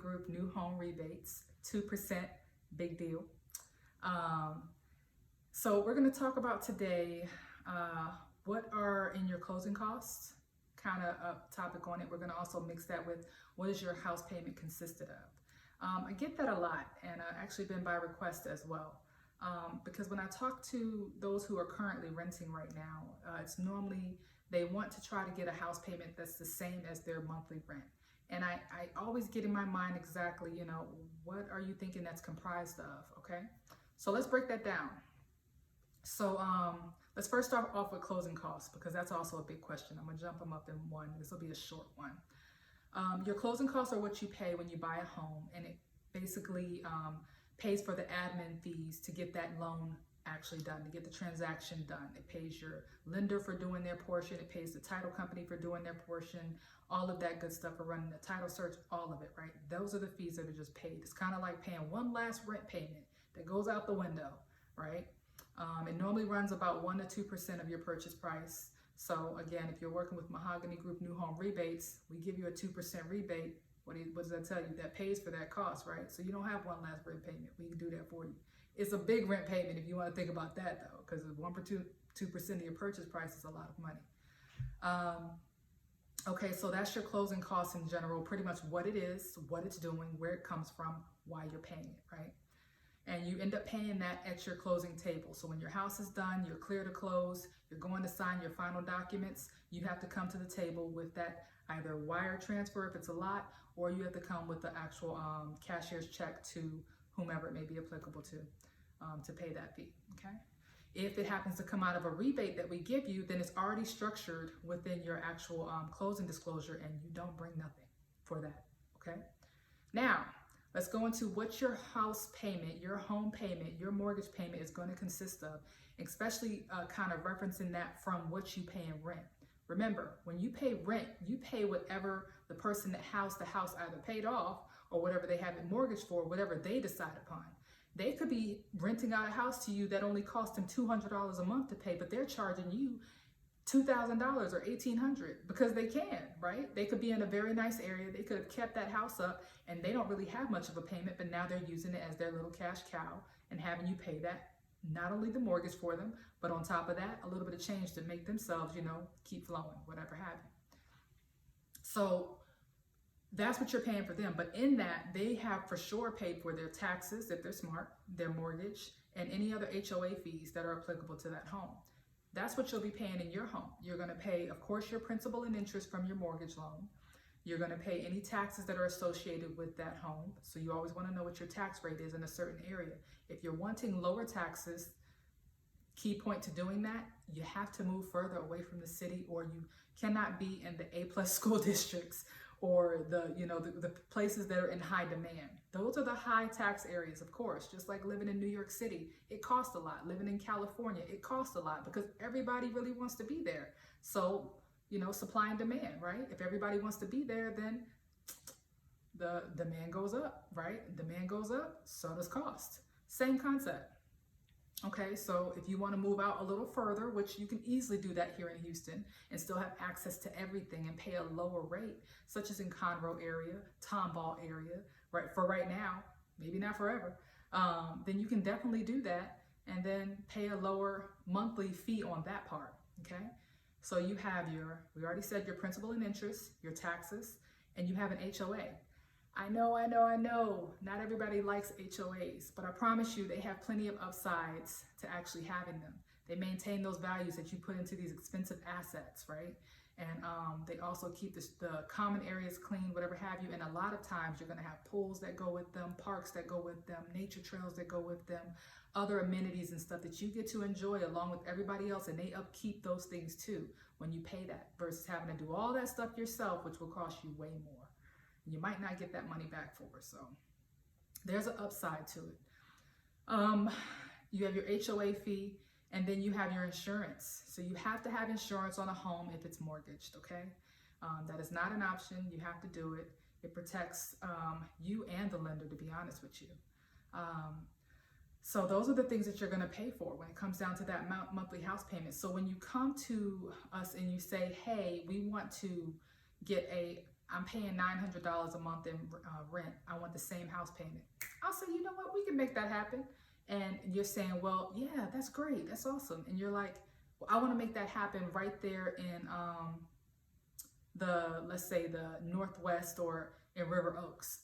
Group New Home Rebates, 2%, big deal. So we're going to talk about today what are in your closing costs, kind of a topic on it. We're going to also mix that with what is your house payment consisted of. I get that a lot, and I've actually been by request as well. Because when I talk to those who are currently renting right now, it's normally they want to try to get a house payment that's the same as their monthly rent. And I always get in my mind exactly, what are you thinking that's comprised of, okay? So let's break that down. So let's first start off with closing costs, because that's also a big question. I'm gonna jump them up in one. This will be a short one. Your closing costs are what you pay when you buy a home, and it basically pays for the admin fees to get that loan actually done, to get the transaction done. It pays your lender for doing their portion. It pays the title company for doing their portion, all of that good stuff for running the title search, all of it, right? Those are the fees that are just paid. It's kind of like paying one last rent payment that goes out the window, right? It normally runs about 1 to 2% of your purchase price. So again, if you're working with Mahogany Group New Home Rebates, we give you a 2% rebate. What does that tell you? That pays for that cost, right? So you don't have one last rent payment. We can do that for you. It's a big rent payment if you want to think about that, though, because 1 or 2% of your purchase price is a lot of money. Okay, so that's your closing costs in general, pretty much what it is, what it's doing, where it comes from, why you're paying it, right? And you end up paying that at your closing table. So when your house is done, you're clear to close, you're going to sign your final documents, you have to come to the table with that either wire transfer if it's a lot, or you have to come with the actual cashier's check to whomever it may be applicable to pay that fee, okay? If it happens to come out of a rebate that we give you, then it's already structured within your actual closing disclosure, and you don't bring nothing for that, okay? Now, let's go into what your house payment, your home payment, your mortgage payment is going to consist of, especially kind of referencing that from what you pay in rent. Remember, when you pay rent, you pay whatever the person that housed the house either paid off or whatever they have it mortgaged for, whatever they decide upon. They could be renting out a house to you that only cost them $200 a month to pay, but they're charging you $2,000 or $1,800 because they can, right? They could be in a very nice area. They could have kept that house up and they don't really have much of a payment, but now they're using it as their little cash cow and having you pay that, not only the mortgage for them, but on top of that, a little bit of change to make themselves, keep flowing, whatever have you. So that's what you're paying for them. But in that, they have for sure paid for their taxes, if they're smart, their mortgage, and any other HOA fees that are applicable to that home. That's what you'll be paying in your home. You're going to pay, of course, your principal and interest from your mortgage loan. You're going to pay any taxes that are associated with that home. So you always want to know what your tax rate is in a certain area. If you're wanting lower taxes, key point to doing that, you have to move further away from the city, or you cannot be in the A+ school districts or the places that are in high demand. Those are the high tax areas, of course. Just like living in New York City, it costs a lot. Living in California, it costs a lot because everybody really wants to be there. So, supply and demand, right? If everybody wants to be there, then the demand goes up, right? Demand goes up, so does cost. Same concept. Okay, so if you want to move out a little further, which you can easily do that here in Houston and still have access to everything and pay a lower rate, such as in Conroe area, Tomball area, right? For right now, maybe not forever, then you can definitely do that and then pay a lower monthly fee on that part, okay? So you have we already said your principal and interest, your taxes, and you have an HOA. I know, not everybody likes HOAs, but I promise you they have plenty of upsides to actually having them. They maintain those values that you put into these expensive assets, right? And they also keep the common areas clean, whatever have you. And a lot of times you're gonna have pools that go with them, parks that go with them, nature trails that go with them, other amenities and stuff that you get to enjoy along with everybody else, and they upkeep those things too when you pay that, versus having to do all that stuff yourself, which will cost you way more. You might not get that money back for, so there's an upside to it. You have your HOA fee, and then you have your insurance. So you have to have insurance on a home if it's mortgaged, okay? That is not an option. You have to do it. It protects you and the lender, to be honest with you. So those are the things that you're going to pay for when it comes down to that monthly house payment. So when you come to us and you say, hey, we want to get a I'm paying $900 a month in rent. I want the same house payment. I'll say, you know what, we can make that happen. And you're saying, well, yeah, that's great. That's awesome. And you're like, well, I want to make that happen right there in let's say the Northwest or in River Oaks.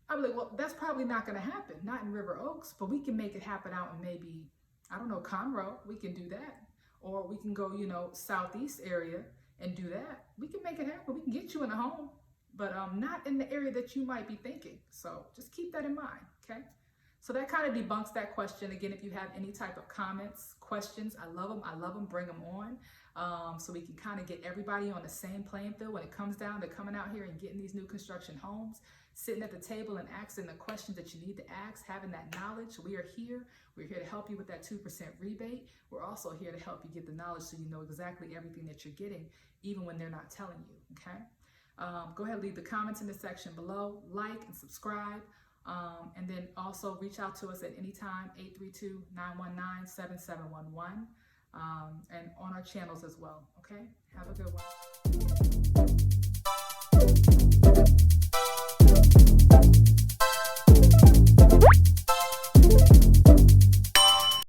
I'm like, well, that's probably not going to happen. Not in River Oaks, but we can make it happen out in maybe, I don't know, Conroe. We can do that. Or we can go, Southeast area and do that. We can make it happen. We can get you in a home, but not in the area that you might be thinking. So just keep that in mind, okay? So that kind of debunks that question. Again, if you have any type of comments, questions, I love them, bring them on. So we can kind of get everybody on the same playing field when it comes down to coming out here and getting these new construction homes, sitting at the table and asking the questions that you need to ask, having that knowledge. We are here. We're here to help you with that 2% rebate. We're also here to help you get the knowledge so you know exactly everything that you're getting, even when they're not telling you, okay? Go ahead and leave the comments in the section below, like and subscribe. And then also reach out to us at any time, 832-919-7711, and on our channels as well, okay? Have a good one.